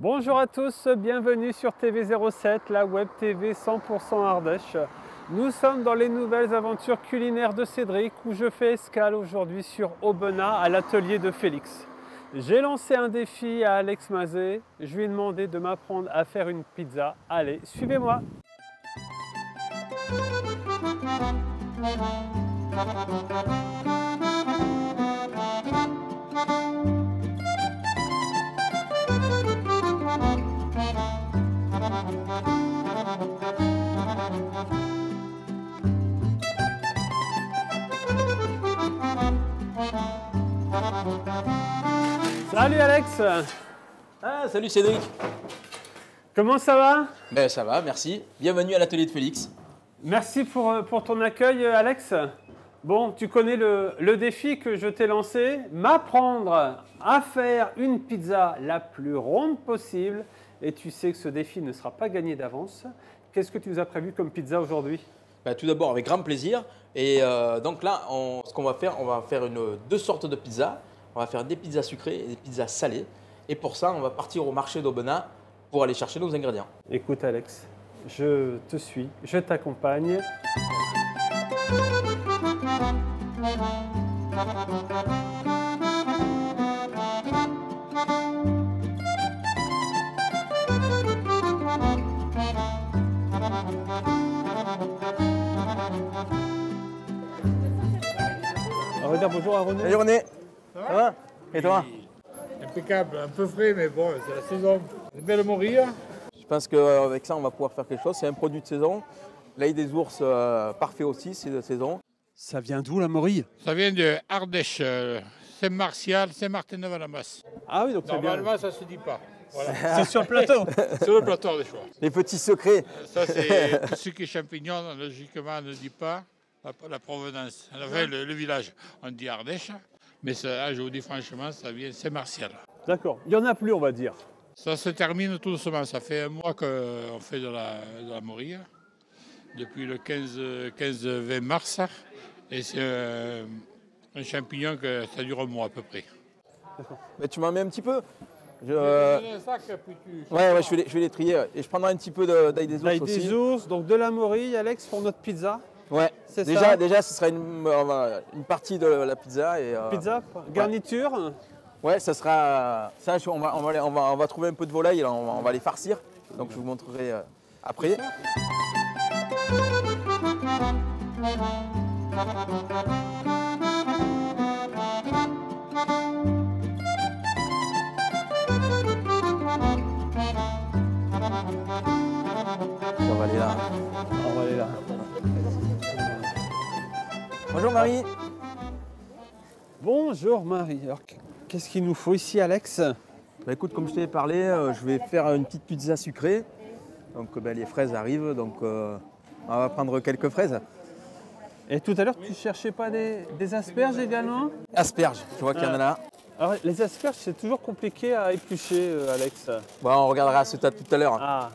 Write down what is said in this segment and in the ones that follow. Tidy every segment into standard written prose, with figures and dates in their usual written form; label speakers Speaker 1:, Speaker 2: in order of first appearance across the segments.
Speaker 1: Bonjour à tous, bienvenue sur TV07, la web TV 100% Ardèche. Nous sommes dans les nouvelles aventures culinaires de Cédric où je fais escale aujourd'hui sur Aubenas à l'atelier de Félix. J'ai lancé un défi à Alex Mazet, je lui ai demandé de m'apprendre à faire une pizza. Allez, suivez-moi. Salut Alex.
Speaker 2: Ah, salut Cédric.
Speaker 1: Comment ça va?
Speaker 2: Ben ça va, merci. Bienvenue à l'atelier de Félix.
Speaker 1: Merci pour ton accueil Alex. Bon, tu connais le défi que je t'ai lancé, m'apprendre à faire une pizza la plus ronde possible. Et tu sais que ce défi ne sera pas gagné d'avance. Qu'est-ce que tu nous as prévu comme pizza aujourd'hui?
Speaker 2: Ben, tout d'abord, avec grand plaisir. Et donc là, ce qu'on va faire deux sortes de pizzas. On va faire des pizzas sucrées et des pizzas salées. Et pour ça, on va partir au marché d'Aubenas pour aller chercher nos ingrédients.
Speaker 1: Écoute Alex, je te suis, je t'accompagne. On va dire bonjour à René.
Speaker 2: Salut René. Ça va? Et toi?
Speaker 3: Impeccable, un peu frais, mais bon, c'est la saison. C'est belle mourir.
Speaker 2: Je pense qu'avec ça, on va pouvoir faire quelque chose. C'est un produit de saison. L'ail des ours, parfait aussi, c'est de saison.
Speaker 1: Ça vient d'où la morille?
Speaker 3: Ça vient de Ardèche, Saint-Martial, Saint-Martin-de-Valamas.
Speaker 1: Ah oui, donc c'est bien.
Speaker 3: Normalement, ça ne se dit pas. Voilà.
Speaker 1: C'est sur le plateau.
Speaker 3: Sur le plateau des choix.
Speaker 2: Les petits secrets.
Speaker 3: Ça, c'est tout ce qui est champignons, logiquement, on ne dit pas la provenance. Enfin, le village, on dit Ardèche, mais ça, je vous dis franchement, ça vient de Saint-Martial.
Speaker 1: D'accord, il n'y en a plus on va dire.
Speaker 3: Ça se termine tout doucement. Ça fait un mois qu'on fait de la morille, depuis le 15-20 mars. Et c'est un champignon que ça dure un mois à peu près.
Speaker 2: Mais tu m'en mets un petit peu.
Speaker 3: Un sac, puis
Speaker 2: Ouais, je vais les trier. Et je prendrai un petit peu d'ail des ours
Speaker 1: L'ail
Speaker 2: aussi.
Speaker 1: des ours, donc de la morille, Alex, pour notre pizza.
Speaker 2: Ouais,
Speaker 1: C'est ça.
Speaker 2: déjà, ce sera une partie de la pizza. Et,
Speaker 1: Pizza, garniture.
Speaker 2: Ouais, ça sera. Ça, on va trouver un peu de volaille, là, on va les farcir. Donc je vous montrerai après. On va aller là.
Speaker 1: On va aller là.
Speaker 2: Bonjour Marie.
Speaker 1: Bonjour Marie. Alors, qu'est-ce qu'il nous faut ici, Alex?
Speaker 2: Bah, écoute, comme je t'ai parlé, je vais faire une petite pizza sucrée. Donc les fraises arrivent, donc on va prendre quelques fraises.
Speaker 1: Et tout à l'heure, tu cherchais pas des asperges également?
Speaker 2: Asperges, je vois qu'il y en a là.
Speaker 1: Alors, les asperges, c'est toujours compliqué à éplucher, Alex.
Speaker 2: Bon, on regardera ce tas tout à l'heure.
Speaker 1: Ah,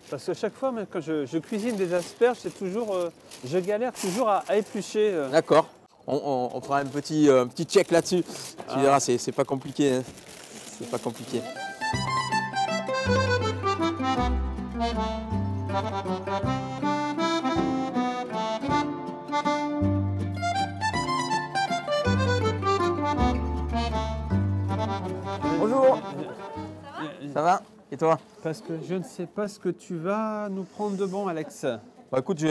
Speaker 1: parce que chaque fois, même quand je cuisine des asperges, c'est toujours, je galère toujours à éplucher.
Speaker 2: D'accord. On fera un petit check là-dessus. Tu verras, c'est pas compliqué. Hein. C'est pas compliqué. Bonjour. Ça va? Et toi?
Speaker 1: Parce que je ne sais pas ce que tu vas nous prendre de bon, Alex.
Speaker 2: Bah, écoute,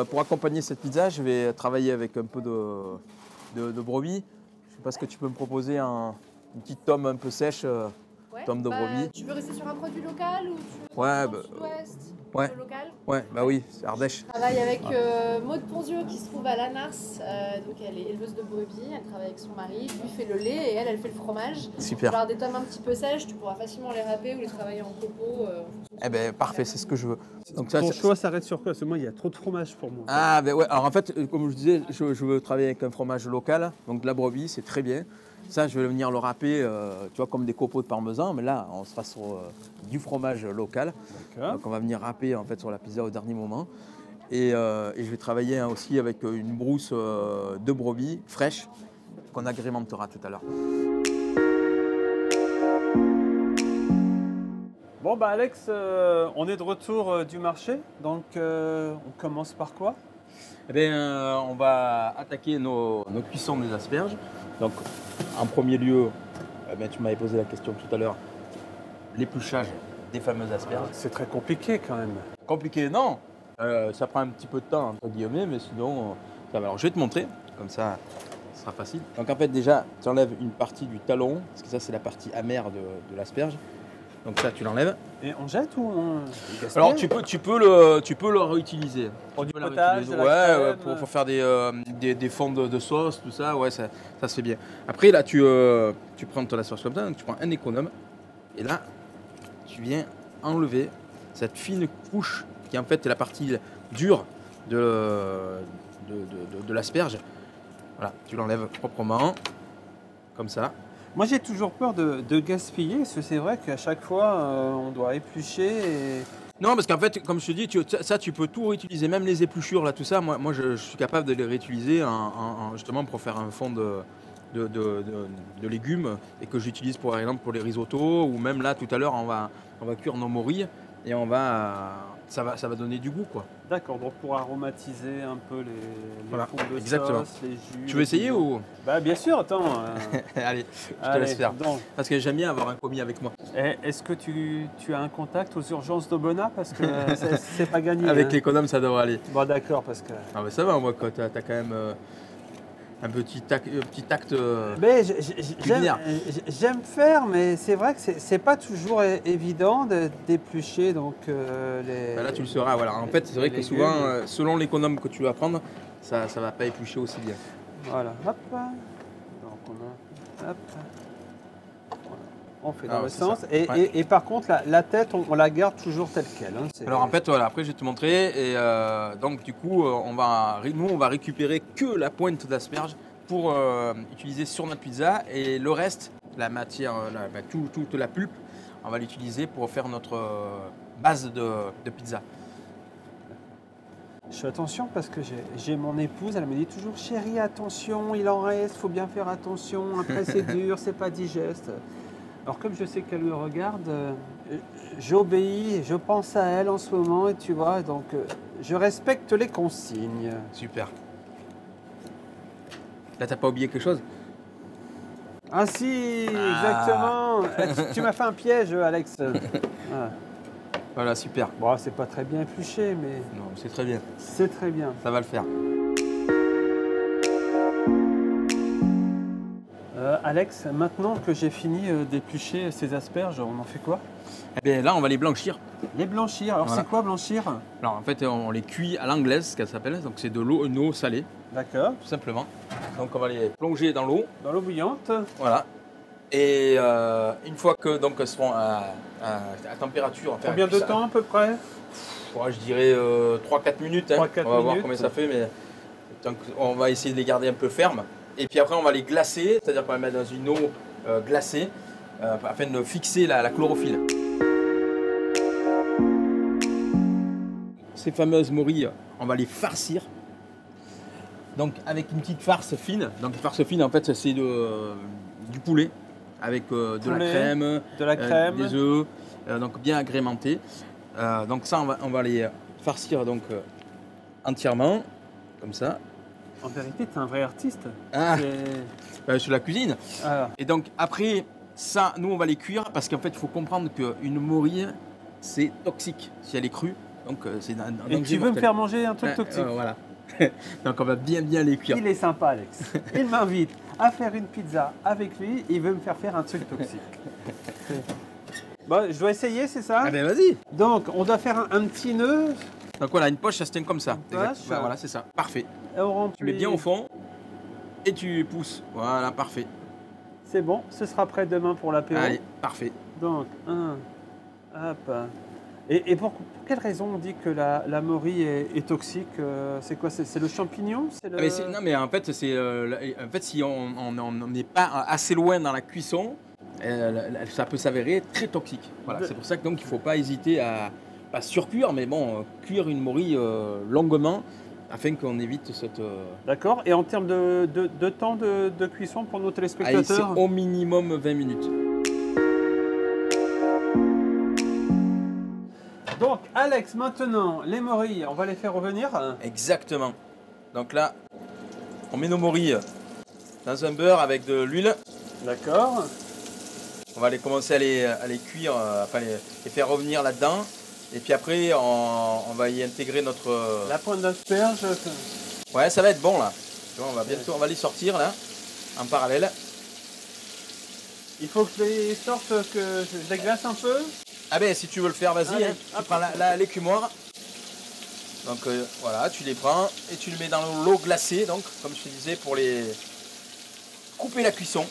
Speaker 2: pour accompagner cette pizza, je vais travailler avec un peu de brebis. Je sais pas ce que tu peux me proposer, une petite tome un peu sèche, tome de brebis.
Speaker 4: Tu veux rester sur un produit local ou tu veux
Speaker 2: Ouais,
Speaker 4: dans le sud-ouest
Speaker 2: ouais.
Speaker 4: plutôt local?
Speaker 2: Ouais, bah oui, c'est Ardèche.
Speaker 4: Je travaille avec Maud Ponzio qui se trouve à Lanars, donc elle est éleveuse de brebis, elle travaille avec son mari, lui fait le lait et elle fait le fromage.
Speaker 2: Super.
Speaker 4: Tu vas avoir des tomes un petit peu sèches, tu pourras facilement les râper ou les travailler en copeaux.
Speaker 2: Eh ben parfait, c'est ce que je veux. Donc
Speaker 1: Ton choix s'arrête sur quoi? Parce que moi, il y a trop de fromage pour moi.
Speaker 2: Ah ben ouais, alors en fait, comme je disais, je veux travailler avec un fromage local, donc de la brebis, c'est très bien. Ça, je vais venir le râper, tu vois, comme des copeaux de parmesan, mais là, on sera sur du fromage local.
Speaker 1: D'accord.
Speaker 2: Donc on va venir râper en fait sur la pizza au dernier moment. Et je vais travailler aussi avec une brousse de brebis fraîche qu'on agrémentera tout à l'heure.
Speaker 1: Bon bah Alex, on est de retour du marché, donc on commence par quoi?
Speaker 2: Eh bien, on va attaquer nos cuissons des asperges. Donc, en premier lieu, eh bien, tu m'avais posé la question tout à l'heure, l'épluchage des fameuses asperges.
Speaker 1: C'est très compliqué quand même.
Speaker 2: Compliqué, non. Ça prend un petit peu de temps, entre guillemets, mais sinon, ça va. Alors, je vais te montrer, comme ça, ce sera facile. Donc, en fait, déjà, tu enlèves une partie du talon, parce que ça, c'est la partie amère de l'asperge. Donc, ça, tu l'enlèves.
Speaker 1: Et on jette ou on gaspille?
Speaker 2: Alors, tu peux le réutiliser.
Speaker 1: Pour du
Speaker 2: Tu peux le
Speaker 1: potage, de
Speaker 2: réutiliser.
Speaker 1: la
Speaker 2: Ouais,
Speaker 1: crème.
Speaker 2: pour faire des fonds de sauce, tout ça, ouais, ça se fait bien. Après, là, tu prends ton asperge comme ça, donc tu prends un économe, et là, tu viens enlever cette fine couche qui, en fait, est la partie dure de l'asperge. Voilà, tu l'enlèves proprement, comme ça.
Speaker 1: Moi j'ai toujours peur de gaspiller, parce que c'est vrai qu'à chaque fois on doit éplucher et...
Speaker 2: Non, parce qu'en fait, comme je te dis, tu peux tout réutiliser, même les épluchures, là, tout ça. Moi je suis capable de les réutiliser justement pour faire un fond de légumes et que j'utilise par exemple pour les risottos ou même là tout à l'heure on va cuire nos morilles et ça va donner du goût, quoi.
Speaker 1: D'accord, donc pour aromatiser un peu les
Speaker 2: Voilà,
Speaker 1: fonds de
Speaker 2: exactement.
Speaker 1: sauce, les jus...
Speaker 2: Tu veux essayer ou
Speaker 1: Bah bien sûr, attends.
Speaker 2: Allez, je te laisse faire.
Speaker 1: Donc,
Speaker 2: Parce que j'aime bien avoir un commis avec moi.
Speaker 1: est-ce que tu as un contact aux urgences d'Aubenas? Parce que c'est pas gagné.
Speaker 2: Avec
Speaker 1: hein.
Speaker 2: l'économe, ça devrait aller.
Speaker 1: Bon d'accord, parce que...
Speaker 2: Ah, mais ça va, moi, quand t'as quand même un petit tact.
Speaker 1: Mais
Speaker 2: Culinaire.
Speaker 1: j'aime faire, mais c'est vrai que c'est pas toujours évident d'éplucher donc les...
Speaker 2: Bah là, tu le sauras. Voilà. En fait, c'est vrai que
Speaker 1: légumes.
Speaker 2: souvent, selon l'économe que tu vas prendre, ça va pas éplucher aussi bien.
Speaker 1: Voilà, hop. Donc on a... Hop. Voilà. On fait dans
Speaker 2: Ah ouais,
Speaker 1: le
Speaker 2: c'est
Speaker 1: sens.
Speaker 2: ça.
Speaker 1: Et,
Speaker 2: Ouais.
Speaker 1: et par contre, la tête, on la garde toujours telle qu'elle. Hein.
Speaker 2: Alors en fait, voilà, après je vais te montrer. Et donc du coup, on va récupérer que la pointe d'asperge pour utiliser sur notre pizza. Et le reste, la matière, toute la pulpe, on va l'utiliser pour faire notre base de pizza.
Speaker 1: Je fais attention parce que j'ai mon épouse, elle me dit toujours chérie, attention, il en reste, faut bien faire attention, après c'est dur, c'est pas digeste. Alors comme je sais qu'elle me regarde, j'obéis, je pense à elle en ce moment et tu vois, donc je respecte les consignes.
Speaker 2: Super. Là, t'as pas oublié quelque chose?
Speaker 1: Ah si,
Speaker 2: Ah.
Speaker 1: exactement. Tu m'as fait un piège, Alex. Ah.
Speaker 2: Voilà, super.
Speaker 1: Bon, c'est pas très bien épluché, mais
Speaker 2: Non, c'est très bien.
Speaker 1: c'est très bien.
Speaker 2: Ça va le faire.
Speaker 1: Alex, maintenant que j'ai fini d'éplucher ces asperges, on en fait quoi?
Speaker 2: Eh bien là, on va les blanchir.
Speaker 1: Les blanchir. Alors
Speaker 2: Voilà.
Speaker 1: c'est quoi blanchir?
Speaker 2: Alors en fait, on les cuit à l'anglaise, ce qu'elle s'appelle. Donc c'est de l'eau, une eau salée,
Speaker 1: D'accord.
Speaker 2: tout simplement. Donc on va les plonger dans l'eau.
Speaker 1: Dans l'eau bouillante.
Speaker 2: Voilà. Et une fois que donc elles seront à température. enfin,
Speaker 1: Combien de
Speaker 2: cuisson-
Speaker 1: temps à peu près?
Speaker 2: Ouais, je dirais 3-4 minutes. Hein.
Speaker 1: 3-4
Speaker 2: on va voir
Speaker 1: minutes.
Speaker 2: combien ça fait, mais donc, on va essayer de les garder un peu fermes. Et puis après, on va les glacer, c'est-à-dire qu'on va les mettre dans une eau glacée afin de fixer la chlorophylle. Ces fameuses morilles, on va les farcir. Donc avec une petite farce fine. Donc une farce fine, en fait, c'est du poulet avec de la
Speaker 1: Poulet,
Speaker 2: crème,
Speaker 1: De la crème.
Speaker 2: des œufs, donc bien agrémenté. Donc ça, on va les farcir donc entièrement, comme ça.
Speaker 1: En vérité, tu es un vrai artiste.
Speaker 2: Ah,
Speaker 1: C'est-
Speaker 2: sur la cuisine.
Speaker 1: Ah,
Speaker 2: Et donc après, ça, nous on va les cuire parce qu'en fait, il faut comprendre qu'une morille, c'est toxique si elle est crue. Donc c'est un
Speaker 1: Et
Speaker 2: danger
Speaker 1: tu veux me
Speaker 2: mortel.
Speaker 1: faire manger un truc
Speaker 2: Ouais,
Speaker 1: toxique?
Speaker 2: voilà. Donc on va bien les cuire.
Speaker 1: Il est sympa, Alex. Il m'invite à faire une pizza avec lui. Il veut me faire faire un truc toxique. Bon, je dois essayer, c'est ça?
Speaker 2: Ah ben vas-y.
Speaker 1: Donc, on doit faire un petit nœud.
Speaker 2: Donc voilà, une poche, ça se tient comme ça.
Speaker 1: Une poche.
Speaker 2: Exact. Voilà, c'est ça. Parfait.
Speaker 1: Et on remplit.
Speaker 2: Tu mets bien au fond et tu pousses. Voilà, parfait.
Speaker 1: C'est bon, ce sera prêt demain pour l'apéro.
Speaker 2: Allez, parfait.
Speaker 1: Donc, hop. Et pour quelle raison on dit que la morille est toxique? C'est quoi? C'est le champignon? C'est le...
Speaker 2: Ah, mais non, mais en fait, si on n'est pas assez loin dans la cuisson, ça peut s'avérer très toxique. Voilà, c'est pour ça que donc il ne faut pas hésiter à pas surcuire, mais bon, cuire une morille longuement afin qu'on évite cette.
Speaker 1: D'accord. Et en termes de temps de cuisson pour nos
Speaker 2: Allez, c'est
Speaker 1: téléspectateurs?
Speaker 2: au minimum 20 minutes.
Speaker 1: Donc Alex, maintenant, les morilles, on va les faire revenir.
Speaker 2: Exactement. Donc là, on met nos morilles dans un beurre avec de l'huile.
Speaker 1: D'accord.
Speaker 2: On va commencer à les cuire, enfin les faire revenir là-dedans. Et puis après, on va y intégrer notre...
Speaker 1: La pointe d'asperge.
Speaker 2: Ouais, ça va être bon là. Tu vois, on va les sortir là, en parallèle.
Speaker 1: Il faut que je les sorte, que je les glace un peu.
Speaker 2: Ah ben si tu veux le faire, vas-y.
Speaker 1: Allez,
Speaker 2: Hein. Tu prends l'écumoire. Donc voilà, tu les prends et tu les mets dans l'eau glacée, donc comme je te disais, pour les couper la cuisson.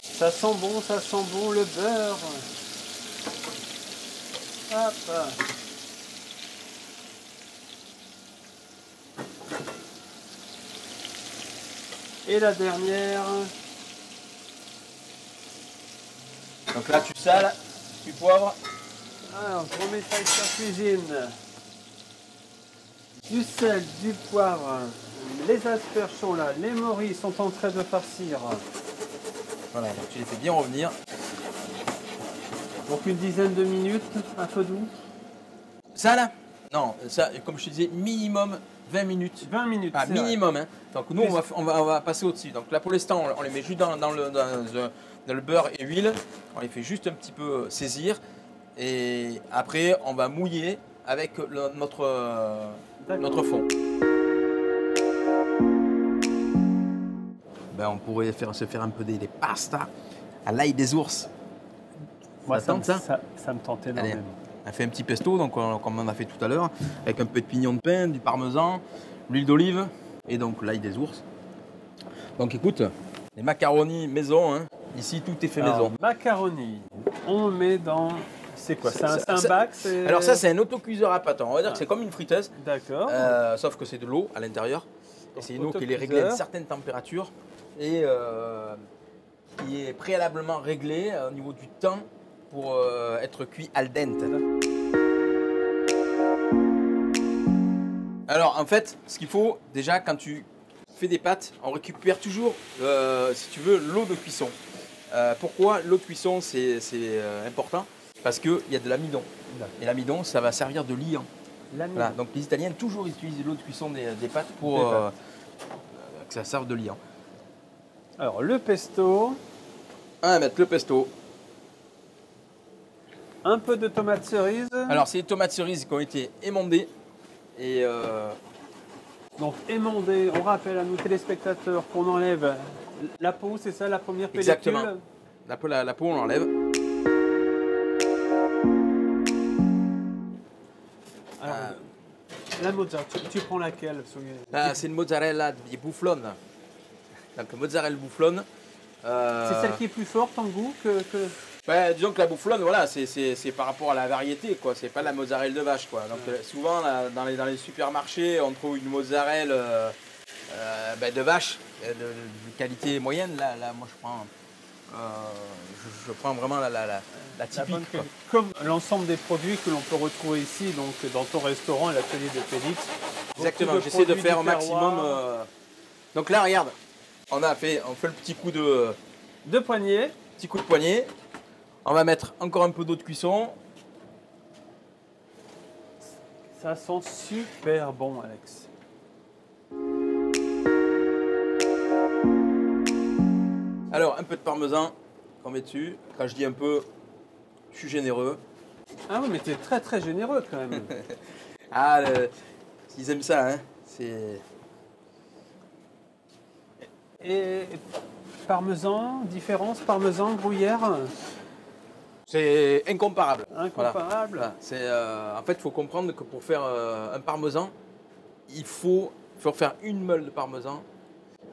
Speaker 1: Ça sent bon le beurre. Hop. Et la dernière.
Speaker 2: Donc là, tu sales, tu poivres.
Speaker 1: Alors, je remets ça sur la cuisine. Du sel, du poivre. Les asperges sont là. Les morilles sont en train de farcir.
Speaker 2: Voilà, donc tu les fais bien revenir.
Speaker 1: Donc une dizaine de minutes, à feu doux.
Speaker 2: Ça là? Non, ça, comme je te disais, minimum 20 minutes.
Speaker 1: 20 minutes.
Speaker 2: Ah,
Speaker 1: c'est
Speaker 2: minimum. Hein. Donc nous, on va passer au-dessus. Donc là, pour l'instant, on les met juste dans le beurre et l'huile. On les fait juste un petit peu saisir. Et après, on va mouiller avec notre fond. Ben, on pourrait se faire un peu des pastas à l'ail des ours.
Speaker 1: Moi,
Speaker 2: ça tente,
Speaker 1: ça me tente énormément.
Speaker 2: Allez, on a fait un petit pesto, donc comme on a fait tout à l'heure, avec un peu de pignon de pain, du parmesan, l'huile d'olive et donc l'ail des ours. Donc écoute, les macaronis maison, hein. Ici tout est fait maison.
Speaker 1: Macaroni, on met dans... C'est quoi? C'est un bac?
Speaker 2: Alors ça c'est un autocuiseur à pâte. On va dire que c'est comme une friteuse.
Speaker 1: D'accord.
Speaker 2: Sauf que c'est de l'eau à l'intérieur. Et c'est une eau qui est réglée à une certaine température et qui est préalablement réglée au niveau du temps pour être cuit al dente. Alors en fait, ce qu'il faut déjà quand tu fais des pâtes, on récupère toujours, si tu veux, l'eau de cuisson. Pourquoi l'eau de cuisson c'est important? Parce qu'il y a de l'amidon. Et l'amidon, ça va servir de liant. Voilà, donc les Italiens toujours utilisent l'eau de cuisson des pâtes pour que ça serve de liant.
Speaker 1: Alors le pesto.
Speaker 2: On va mettre le pesto.
Speaker 1: Un peu de tomates cerises.
Speaker 2: Alors c'est les tomates cerises qui ont été émondées. Et
Speaker 1: donc émondées, on rappelle à nos téléspectateurs qu'on enlève la peau, c'est ça la première pellicule?
Speaker 2: Exactement. La peau on l'enlève.
Speaker 1: Alors, la mozzarella, tu prends laquelle?
Speaker 2: C'est une mozzarella di bufflone. Donc mozzarella bufflone.
Speaker 1: C'est celle qui est plus forte en goût que...
Speaker 2: Ben, disons que la bufflone, voilà, c'est par rapport à la variété, quoi. C'est pas la mozzarella de vache, quoi. Donc souvent dans les supermarchés, on trouve une mozzarella de vache de qualité moyenne. Là, moi je prends vraiment la typique. Quoi.
Speaker 1: Comme l'ensemble des produits que l'on peut retrouver ici, donc dans ton restaurant, à l'atelier de Félix.
Speaker 2: Exactement. J'essaie de faire au maximum. Donc là, regarde, on fait le petit coup de
Speaker 1: poignet.
Speaker 2: Petit coup de poignet. On va mettre encore un peu d'eau de cuisson.
Speaker 1: Ça sent super bon, Alex.
Speaker 2: Alors, un peu de parmesan qu'on met dessus. Quand je dis un peu, je suis généreux.
Speaker 1: Ah oui, mais tu es très très généreux quand même.
Speaker 2: Ah, ils aiment ça, hein. C'est...
Speaker 1: Et parmesan, différence, parmesan, gruyère?
Speaker 2: C'est incomparable.
Speaker 1: Incomparable.
Speaker 2: Voilà. C'est, en fait, il faut comprendre que pour faire un parmesan, il faut faire une meule de parmesan.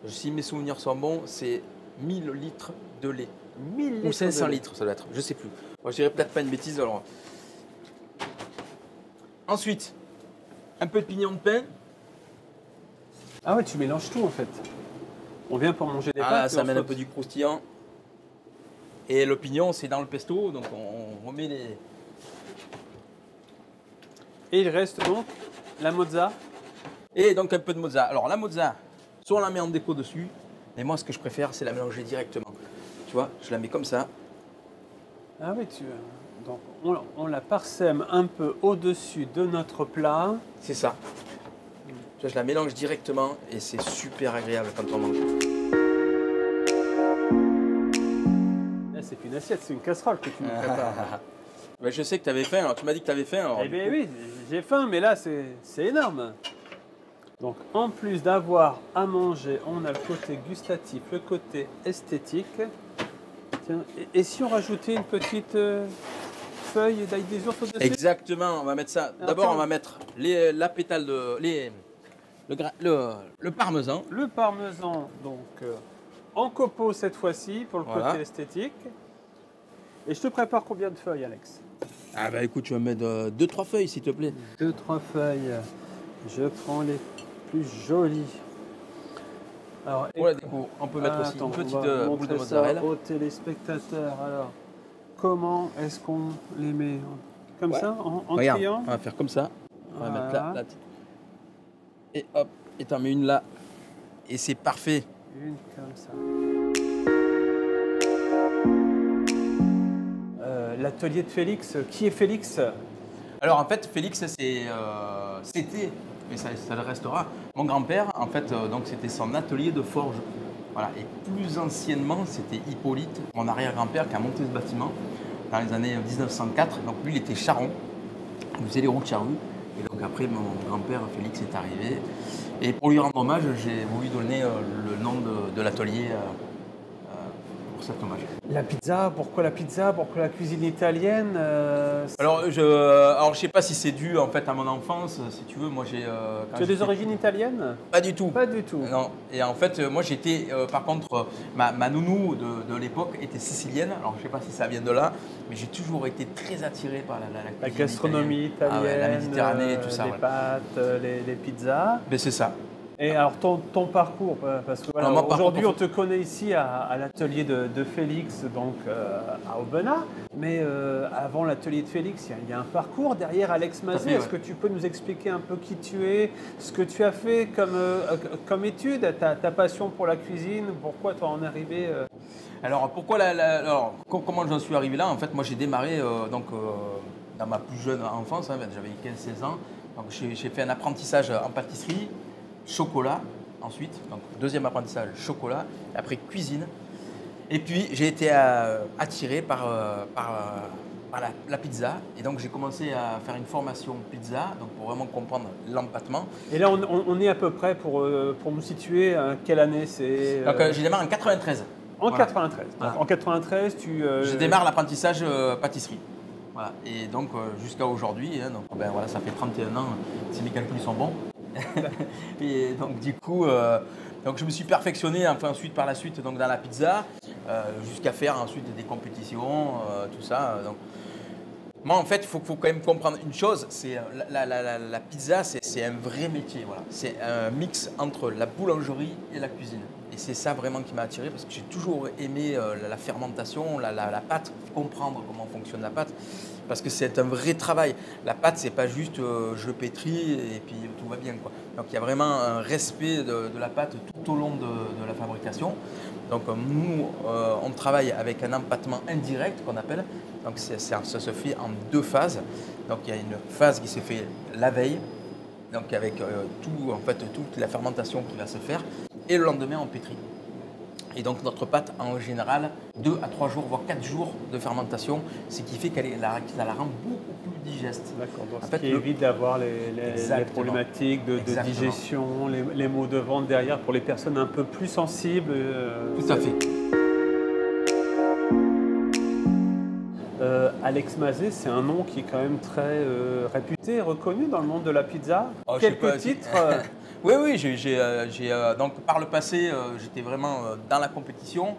Speaker 2: Si mes souvenirs sont bons, c'est 1000 litres de lait.
Speaker 1: 1000 litres
Speaker 2: ou 500
Speaker 1: de lait.
Speaker 2: litres, ça doit être. Je sais plus. Moi, je dirais peut-être pas une bêtise. Alors. Ensuite, un peu de pignon de pain.
Speaker 1: Ah ouais, tu mélanges tout en fait. On vient pour manger des pâtes.
Speaker 2: Là, ça amène un peu du croustillant. Et le pignon, c'est dans le pesto, donc on remet les...
Speaker 1: Et il reste donc la mozza.
Speaker 2: Et donc un peu de mozza. Alors la mozza, soit on la met en déco dessus, mais moi ce que je préfère, c'est la mélanger directement. Tu vois, je la mets comme ça.
Speaker 1: Ah oui, Donc on la parsème un peu au-dessus de notre plat.
Speaker 2: C'est ça. Tu vois, je la mélange directement et c'est super agréable quand on mange.
Speaker 1: Là, c'est une assiette, c'est une casserole que tu nous prépares.
Speaker 2: Ben, je sais que tu avais faim, alors tu m'as dit que tu avais faim. Alors,
Speaker 1: Eh bien oui, j'ai faim, mais là c'est énorme. Donc en plus d'avoir à manger, on a le côté gustatif, le côté esthétique. Tiens, et si on rajoutait une petite feuille d'ail des ours au-dessus?
Speaker 2: Exactement, on va mettre ça. D'abord, on va mettre la pétale de le parmesan.
Speaker 1: Le parmesan, donc en copeaux cette fois-ci pour le
Speaker 2: Voilà.
Speaker 1: côté esthétique. Et je te prépare combien de feuilles, Alex?
Speaker 2: Ah bah écoute, tu vas mettre 2-3 feuilles s'il te plaît.
Speaker 1: 2-3 feuilles. Je prends les plus jolies. Alors,
Speaker 2: Voilà, on peut mettre aussi
Speaker 1: attends,
Speaker 2: une petite
Speaker 1: on va
Speaker 2: boule de
Speaker 1: montrer ça
Speaker 2: mozzarella.
Speaker 1: aux téléspectateurs. Alors, comment est-ce qu'on les met? Comme
Speaker 2: Ouais.
Speaker 1: ça, en
Speaker 2: Regarde,
Speaker 1: triangle?
Speaker 2: on va faire comme ça. On va
Speaker 1: Voilà.
Speaker 2: mettre là. Et hop, et t'en mets une là. Et c'est parfait.
Speaker 1: Une comme ça. L'atelier de Félix, qui est Félix?
Speaker 2: Alors en fait, Félix, c'était, mais ça le restera, mon grand-père, en fait, donc c'était son atelier de forge. Voilà. Et plus anciennement, c'était Hippolyte, mon arrière-grand-père, qui a monté ce bâtiment dans les années 1904. Donc lui, il était charron, il faisait les roues de charrue. Et donc après, mon grand-père, Félix, est arrivé. Et pour lui rendre hommage, j'ai voulu donner le nom de l'atelier pour cet hommage.
Speaker 1: La pizza, pourquoi la pizza? Pourquoi la cuisine italienne?
Speaker 2: Alors je sais pas si c'est dû en fait à mon enfance, si tu veux. Moi j'ai.
Speaker 1: Tu as des origines italiennes?
Speaker 2: Pas du tout.
Speaker 1: Pas du tout.
Speaker 2: Non. Et en fait, moi j'étais, par contre, ma nounou de l'époque était sicilienne. Alors je sais pas si ça vient de là, mais j'ai toujours été très attiré par la
Speaker 1: La
Speaker 2: cuisine
Speaker 1: gastronomie italienne,
Speaker 2: Ah ouais, la Méditerranée, tout ça.
Speaker 1: les
Speaker 2: Ouais.
Speaker 1: pâtes, les pizzas.
Speaker 2: Mais c'est ça.
Speaker 1: Et alors ton parcours, parce que voilà,
Speaker 2: Alors, mon parcours,
Speaker 1: aujourd'hui on te connaît ici à l'atelier de Félix, donc à Aubenas, mais avant l'atelier de Félix, il y a un parcours derrière Alex Mazet.
Speaker 2: fait,
Speaker 1: Est-ce
Speaker 2: ouais.
Speaker 1: que tu peux nous expliquer un peu qui tu es, ce que tu as fait comme étude, ta passion pour la cuisine, pourquoi tu en es arrivé
Speaker 2: Alors pourquoi alors, comment j'en suis arrivé là? En fait, moi j'ai démarré dans ma plus jeune enfance, hein, j'avais 15-16 ans. Donc j'ai fait un apprentissage en pâtisserie, chocolat ensuite, donc deuxième apprentissage chocolat, après cuisine. Et puis j'ai été attiré par la pizza et donc j'ai commencé à faire une formation pizza donc pour vraiment comprendre l'empattement.
Speaker 1: Et là on est à peu près pour nous situer, quelle année c'est
Speaker 2: Donc j'ai démarré en 93.
Speaker 1: En
Speaker 2: Voilà.
Speaker 1: 93. Donc,
Speaker 2: Voilà.
Speaker 1: en 93,
Speaker 2: Je démarre l'apprentissage pâtisserie. Voilà. Et donc jusqu'à aujourd'hui, hein, donc, ben, voilà, ça fait 31 ans, si mes calculs sont bons. Et donc du coup, donc, je me suis perfectionné ensuite par la suite donc, dans la pizza, jusqu'à faire ensuite des compétitions, tout ça. Donc. Moi en fait, il faut quand même comprendre une chose, c'est la pizza, c'est un vrai métier. Voilà. C'est un mix entre la boulangerie et la cuisine. Et c'est ça vraiment qui m'a attiré parce que j'ai toujours aimé la fermentation, la pâte, comprendre comment fonctionne la pâte. Parce que c'est un vrai travail. La pâte, c'est pas juste je pétris et puis tout va bien, quoi. Donc il y a vraiment un respect de la pâte tout au long de la fabrication. Donc nous, on travaille avec un empattement indirect qu'on appelle. Donc ça se fait en deux phases. Donc il y a une phase qui se fait la veille, donc avec toute la fermentation qui va se faire, et le lendemain on pétrit. Et donc notre pâte en général 2 à 3 jours, voire 4 jours de fermentation, ce qui fait qu'elle la rend beaucoup plus digeste.
Speaker 1: D'accord, donc
Speaker 2: En
Speaker 1: ce
Speaker 2: fait,
Speaker 1: qui évite d'avoir les
Speaker 2: Exactement.
Speaker 1: problématiques de
Speaker 2: Exactement.
Speaker 1: digestion, les maux de ventre derrière pour les personnes un peu plus sensibles.
Speaker 2: Tout à fait.
Speaker 1: Alex Mazet, c'est un nom qui est quand même très réputé, reconnu dans le monde de la pizza.
Speaker 2: Oh, je sais
Speaker 1: Quelques
Speaker 2: pas,
Speaker 1: titres.
Speaker 2: Oui, donc par le passé, j'étais vraiment dans la compétition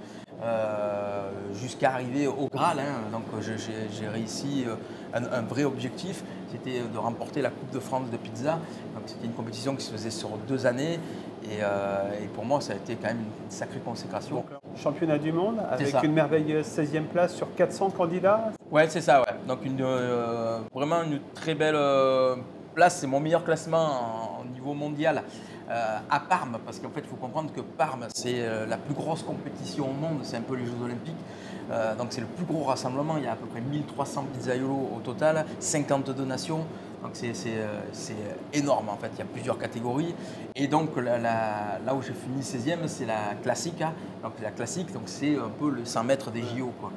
Speaker 2: jusqu'à arriver au Graal. Hein. Donc j'ai réussi un vrai objectif, c'était de remporter la Coupe de France de pizza. Donc c'était une compétition qui se faisait sur 2 années et pour moi ça a été quand même une sacrée consécration.
Speaker 1: Donc, championnat du monde avec
Speaker 2: ça.
Speaker 1: une merveilleuse 16e place sur 400 candidats.
Speaker 2: Ouais, c'est ça, ouais. Donc vraiment une très belle place, c'est mon meilleur classement au niveau mondial à Parme, parce qu'en fait, il faut comprendre que Parme, c'est la plus grosse compétition au monde, c'est un peu les Jeux Olympiques. Donc c'est le plus gros rassemblement, il y a à peu près 1300 pizzaiolos au total, 52 nations. Donc c'est énorme en fait, il y a plusieurs catégories. Et donc là où j'ai fini 16e, c'est la classique. Hein. Donc la classique, donc c'est un peu le 100 mètres des JO, quoi.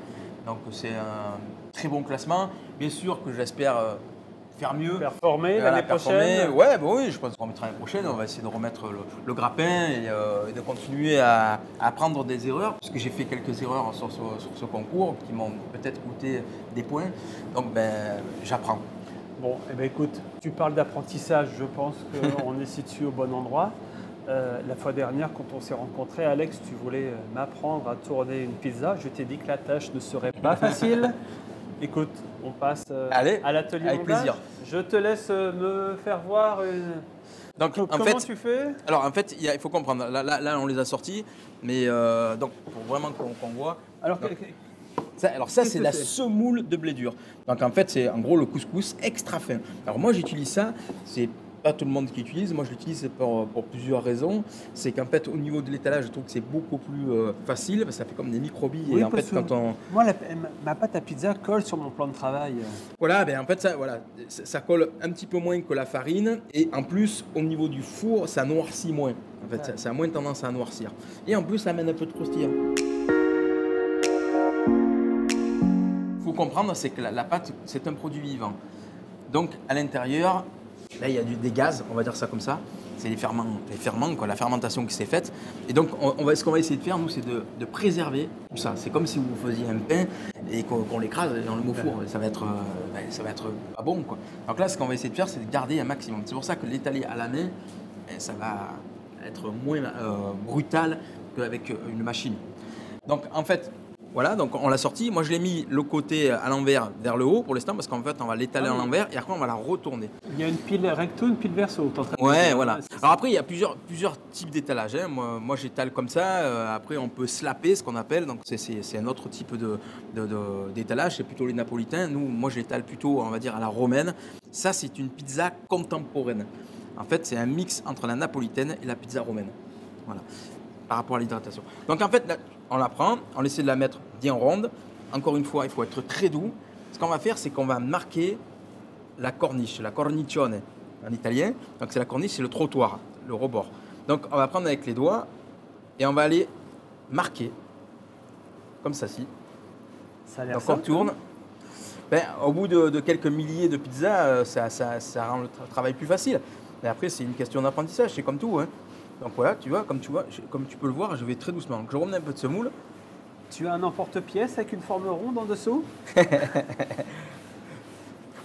Speaker 2: Donc c'est un très bon classement. Bien sûr que j'espère faire mieux.
Speaker 1: Performer l'année prochaine.
Speaker 2: Ouais, bah oui, je pense qu'on remettra l'année prochaine. On va essayer de remettre le grappin et de continuer à apprendre des erreurs. Parce que j'ai fait quelques erreurs sur ce concours qui m'ont peut-être coûté des points. Donc j'apprends.
Speaker 1: Bon, eh ben, écoute, tu parles d'apprentissage, je pense qu'on est situé au bon endroit. La fois dernière, quand on s'est rencontrés, Alex, tu voulais m'apprendre à tourner une pizza. Je t'ai dit que la tâche ne serait pas facile. Écoute, on passe à l'atelier
Speaker 2: avec
Speaker 1: montage.
Speaker 2: plaisir.
Speaker 1: Je te laisse me faire voir
Speaker 2: Donc,
Speaker 1: comment tu fais.
Speaker 2: Alors en fait, il faut comprendre. Là, on les a sortis, mais donc pour vraiment qu'on voit.
Speaker 1: Alors,
Speaker 2: Ça c'est la semoule de blé dur. Donc en fait, c'est en gros le couscous extra fin. Alors moi, j'utilise ça. C'est pas tout le monde qui utilise. Moi, je l'utilise pour plusieurs raisons. C'est qu'en fait, au niveau de l'étalage, je trouve que c'est beaucoup plus facile parce que ça fait comme des microbilles.
Speaker 1: Oui,
Speaker 2: et en fait, quand on
Speaker 1: moi, ma pâte à pizza colle sur mon plan de travail.
Speaker 2: voilà, en fait, ça colle un petit peu moins que la farine. Et en plus, au niveau du four, ça noircit moins. En fait, ça a moins tendance à noircir. Et en plus, ça amène un peu de croustillant. Il faut comprendre, c'est que la pâte, c'est un produit vivant. Donc, à l'intérieur, là, il y a des gaz, on va dire ça comme ça. C'est les ferments quoi, la fermentation qui s'est faite. Et donc, ce qu'on va essayer de faire, nous, c'est de préserver tout ça. C'est comme si vous faisiez un pain et qu'on l'écrase dans le mot four. Ça va être pas bon, quoi. Donc là, ce qu'on va essayer de faire, c'est de garder un maximum. C'est pour ça que l'étaler à la main, ça va être moins brutal qu'avec une machine. Donc, en fait, voilà, donc on l'a sorti. Moi, je l'ai mis le côté à l'envers vers le haut pour l'instant parce qu'en fait, on va l'étaler à l'envers et après, on va la retourner.
Speaker 1: Il y a une pile recto, une pile verso.
Speaker 2: Ouais, voilà. Alors après, il y a plusieurs types d'étalage. Hein. Moi j'étale comme ça. Après, on peut slapper, ce qu'on appelle. Donc, c'est un autre type d'étalage. C'est plutôt les napolitains. Moi, je l'étale plutôt, on va dire, à la romaine. Ça, c'est une pizza contemporaine. En fait, c'est un mix entre la napolitaine et la pizza romaine. Voilà. Par rapport à l'hydratation. Donc, en fait, là, on la prend, on essaie de la mettre bien ronde. Encore une fois, il faut être très doux. Ce qu'on va faire, c'est qu'on va marquer la corniche, la cornicione en italien. Donc c'est la corniche, c'est le trottoir, le rebord. Donc on va prendre avec les doigts et on va aller marquer comme ça.
Speaker 1: Ça a l'air
Speaker 2: donc
Speaker 1: simple.
Speaker 2: on tourne. Au bout de quelques milliers de pizzas, ça rend le travail plus facile. Mais après, c'est une question d'apprentissage, c'est comme tout. Hein. Donc voilà, comme tu peux le voir, je vais très doucement. Donc, je remets un peu de semoule.
Speaker 1: Tu as un emporte-pièce avec une forme ronde en dessous.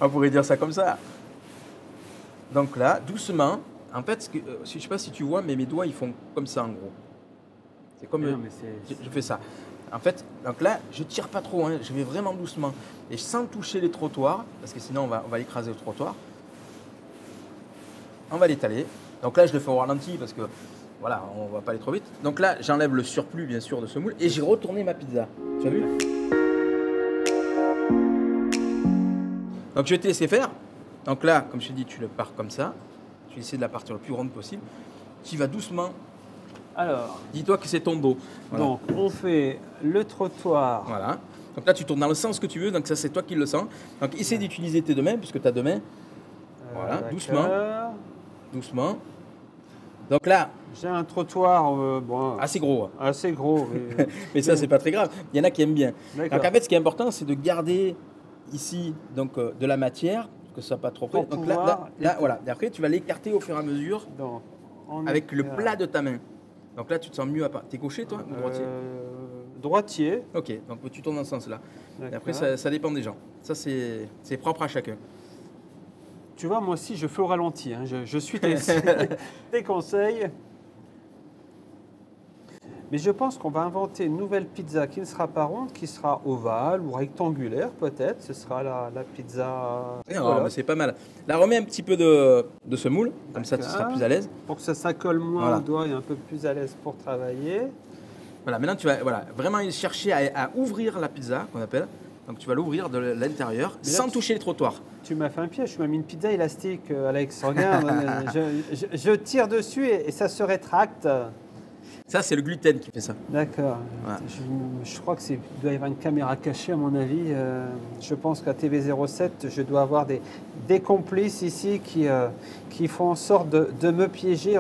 Speaker 2: On pourrait dire ça comme ça. Donc là, doucement, en fait, je ne sais pas si tu vois, mais mes doigts, ils font comme ça en gros. C'est comme je fais ça. En fait, donc là, je ne tire pas trop, hein, je vais vraiment doucement. Et sans toucher les trottoirs, parce que sinon on va écraser le trottoir. On va l'étaler. Donc là, je le fais au ralenti parce que voilà, on ne va pas aller trop vite. Donc là, j'enlève le surplus, bien sûr, de ce moule et j'ai retourné ma pizza. Tu as vu? Donc je vais te laisser faire. Donc là, comme je t'ai dit, tu le pars comme ça. Tu essaies de la partir le plus ronde possible. Tu vas doucement.
Speaker 1: Alors,
Speaker 2: dis-toi que c'est ton dos. Voilà.
Speaker 1: Donc, on fait le trottoir.
Speaker 2: Voilà. Donc là, tu tournes dans le sens que tu veux. Donc ça, c'est toi qui le sens. Donc essaie d'utiliser tes deux mains, puisque tu as deux mains. Voilà, doucement. Doucement. Donc là,
Speaker 1: j'ai un trottoir
Speaker 2: assez gros.
Speaker 1: Assez gros.
Speaker 2: Mais ça, c'est pas très grave. Il y en a qui aiment bien. Donc en fait, ce qui est important, c'est de garder ici donc, de la matière, que ce soit pas trop près. Donc là, voilà. Et après, tu vas l'écarter au fur et à mesure avec le plat de ta main. Donc là, tu te sens mieux à part. T'es gaucher, toi, ou droitier?
Speaker 1: Droitier.
Speaker 2: Ok, donc tu tournes dans ce sens-là. Et après, ça dépend des gens. Ça, c'est propre à chacun.
Speaker 1: Tu vois, moi aussi, je fais au ralenti. Hein. Je suis tes conseils. Mais je pense qu'on va inventer une nouvelle pizza qui ne sera pas ronde, qui sera ovale ou rectangulaire peut-être. Ce sera la pizza...
Speaker 2: Non, voilà. Mais c'est pas mal. Là, remets un petit peu de semoule, comme ça tu seras plus à l'aise.
Speaker 1: Pour que ça colle moins au doigt et un peu plus à l'aise pour travailler.
Speaker 2: Voilà, maintenant tu vas vraiment chercher à ouvrir la pizza, qu'on appelle. Donc tu vas l'ouvrir de l'intérieur
Speaker 1: Mais là,
Speaker 2: sans toucher les trottoirs.
Speaker 1: Tu m'as fait un piège, tu m'as mis une pizza élastique, Alex. Regarde, je tire dessus et ça se rétracte.
Speaker 2: Ça, c'est le gluten qui fait ça.
Speaker 1: D'accord.
Speaker 2: Voilà.
Speaker 1: Je crois qu'il doit y avoir une caméra cachée, à mon avis. Je pense qu'à TV07, je dois avoir des complices ici qui font en sorte de me piéger.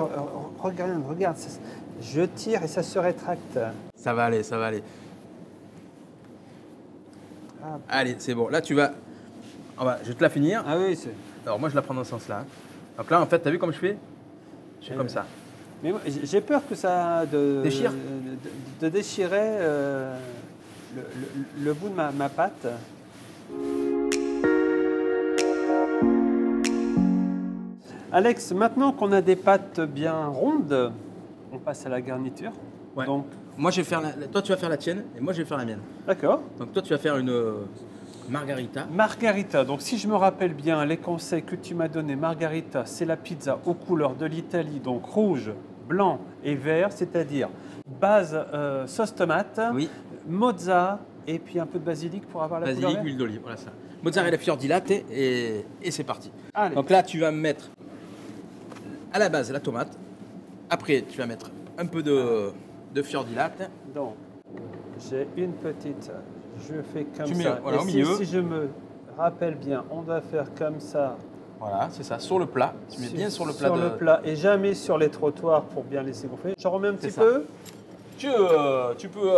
Speaker 1: Regarde, je tire et ça se rétracte.
Speaker 2: Ça va aller, ça va aller.
Speaker 1: Ah,
Speaker 2: Allez, c'est bon. Là, tu vas... je vais te la finir.
Speaker 1: ah oui, c'est...
Speaker 2: Alors moi, je la prends dans ce sens-là. Donc là, en fait, tu as vu comme je fais? Je fais comme ça.
Speaker 1: Mais moi, j'ai peur que ça
Speaker 2: Déchire
Speaker 1: de déchirer le bout de ma pâte. Alex, maintenant qu'on a des pâtes bien rondes, on passe à la garniture.
Speaker 2: Ouais.
Speaker 1: Donc,
Speaker 2: Moi, je vais faire toi, tu vas faire la tienne et moi, je vais faire la mienne.
Speaker 1: d'accord.
Speaker 2: Donc toi, tu vas faire une margarita.
Speaker 1: Margarita, donc si je me rappelle bien les conseils que tu m'as donnés, margarita, c'est la pizza aux couleurs de l'Italie, donc rouge, blanc et vert, c'est-à-dire base sauce tomate,
Speaker 2: Oui,
Speaker 1: mozza et puis un peu de basilic pour avoir la
Speaker 2: basilic,
Speaker 1: couleur.
Speaker 2: huile d'olive, voilà ça. Mozzarella fior di latte et c'est parti.
Speaker 1: Allez.
Speaker 2: Donc là, tu vas mettre à la base la tomate. Après, tu vas mettre un peu de fior di latte.
Speaker 1: Donc, j'ai une petite, je fais comme
Speaker 2: Tu mets,
Speaker 1: ça.
Speaker 2: voilà,
Speaker 1: Et
Speaker 2: au milieu.
Speaker 1: si je me rappelle bien, on doit faire comme ça.
Speaker 2: Voilà, c'est ça, sur le plat. Tu mets bien sur le plat.
Speaker 1: Sur le plat et jamais sur les trottoirs pour bien laisser gonfler. J'en remets un petit
Speaker 2: ça.
Speaker 1: peu.
Speaker 2: Tu peux.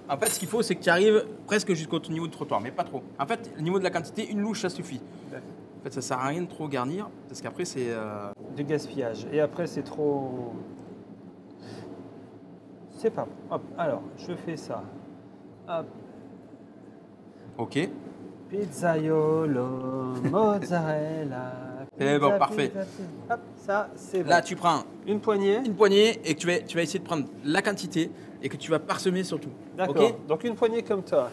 Speaker 2: En fait, ce qu'il faut, c'est que tu arrives presque jusqu'au niveau du trottoir, mais pas trop. En fait, au niveau de la quantité, une louche, ça suffit. En fait, ça sert à rien de trop garnir, parce qu'après, c'est.
Speaker 1: Du gaspillage. Et après, c'est trop. C'est pas bon. Hop, alors, je fais ça. Hop.
Speaker 2: Ok.
Speaker 1: Pizzaiolo, mozzarella.
Speaker 2: C'est bon,
Speaker 1: pizza,
Speaker 2: parfait.
Speaker 1: pizza, pizza. Hop, ça, c'est bon.
Speaker 2: Là, tu prends
Speaker 1: Une poignée.
Speaker 2: une poignée et que tu vas essayer de prendre la quantité et que tu vas parsemer sur tout.
Speaker 1: D'accord.
Speaker 2: Ok.
Speaker 1: Donc, une poignée comme toi.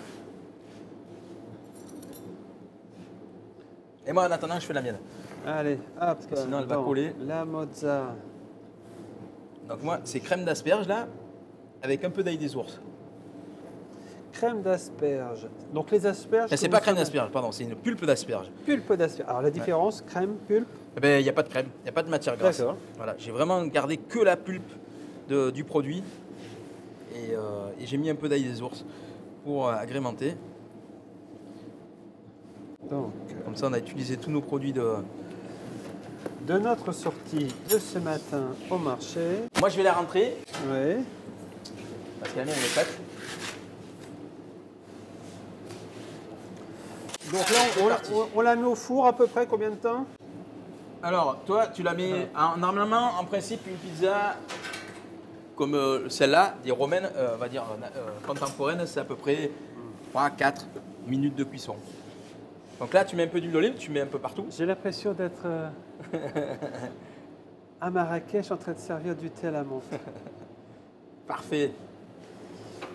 Speaker 2: Et moi, en attendant, je fais la mienne.
Speaker 1: Allez, hop.
Speaker 2: que sinon, elle va
Speaker 1: donc,
Speaker 2: coller.
Speaker 1: La mozza.
Speaker 2: Donc, moi, c'est crème d'asperge là, avec un peu d'ail des ours.
Speaker 1: Crème d'asperge. Donc, les asperges.
Speaker 2: C'est
Speaker 1: que
Speaker 2: pas
Speaker 1: vous
Speaker 2: crème
Speaker 1: savez-
Speaker 2: d'asperge, pardon, c'est une pulpe d'asperge.
Speaker 1: Pulpe d'asperge. Alors, la différence, crème, pulpe.
Speaker 2: Eh ben, il n'y a pas de crème, il n'y a pas de matière grasse.
Speaker 1: D'accord.
Speaker 2: Voilà, j'ai vraiment gardé que la pulpe du produit et j'ai mis un peu d'ail des ours pour agrémenter.
Speaker 1: Donc,
Speaker 2: Comme ça, on a utilisé tous nos produits de.
Speaker 1: de notre sortie de ce matin au marché.
Speaker 2: Moi, je vais la rentrer
Speaker 1: Oui.
Speaker 2: parce qu'elle est faite.
Speaker 1: Donc là, on la met au four à peu près combien de temps?
Speaker 2: Alors, toi, tu la mets. Normalement, en principe, une pizza comme celle-là, des romaines, on va dire contemporaines, c'est à peu près 3-4 minutes de cuisson. Donc là, tu mets un peu d'huile d'olive, tu mets un peu partout.
Speaker 1: J'ai l'impression d'être à Marrakech en train de servir du thé à la menthe.
Speaker 2: Parfait.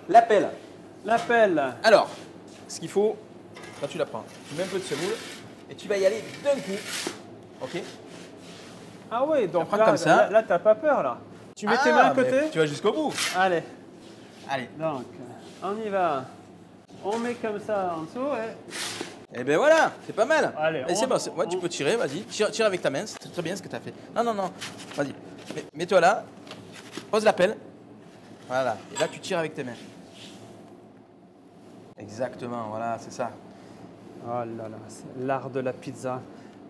Speaker 2: L'appel.
Speaker 1: L'appel.
Speaker 2: Alors, ce qu'il faut, quand tu la prends, tu mets un peu de semoule et tu vas y aller d'un coup. Ok.
Speaker 1: Ah oui, donc
Speaker 2: prends
Speaker 1: là,
Speaker 2: comme ça.
Speaker 1: là, t'as pas peur là. Tu mets tes mains à
Speaker 2: mais
Speaker 1: côté.
Speaker 2: Tu vas jusqu'au bout.
Speaker 1: Allez.
Speaker 2: Allez.
Speaker 1: Donc, on y va. On met comme ça en dessous et...
Speaker 2: Et ben voilà, c'est pas mal.
Speaker 1: Allez,
Speaker 2: Et c'est bon, ouais, tu peux tirer, vas-y. Tire avec ta main, c'est très bien ce que tu as fait. Non, non, non. Vas-y. Mets-toi là. Pose l'appel. Voilà. Et là, tu tires avec tes mains. Exactement, voilà, c'est ça.
Speaker 1: Oh là là, c'est l'art de la pizza.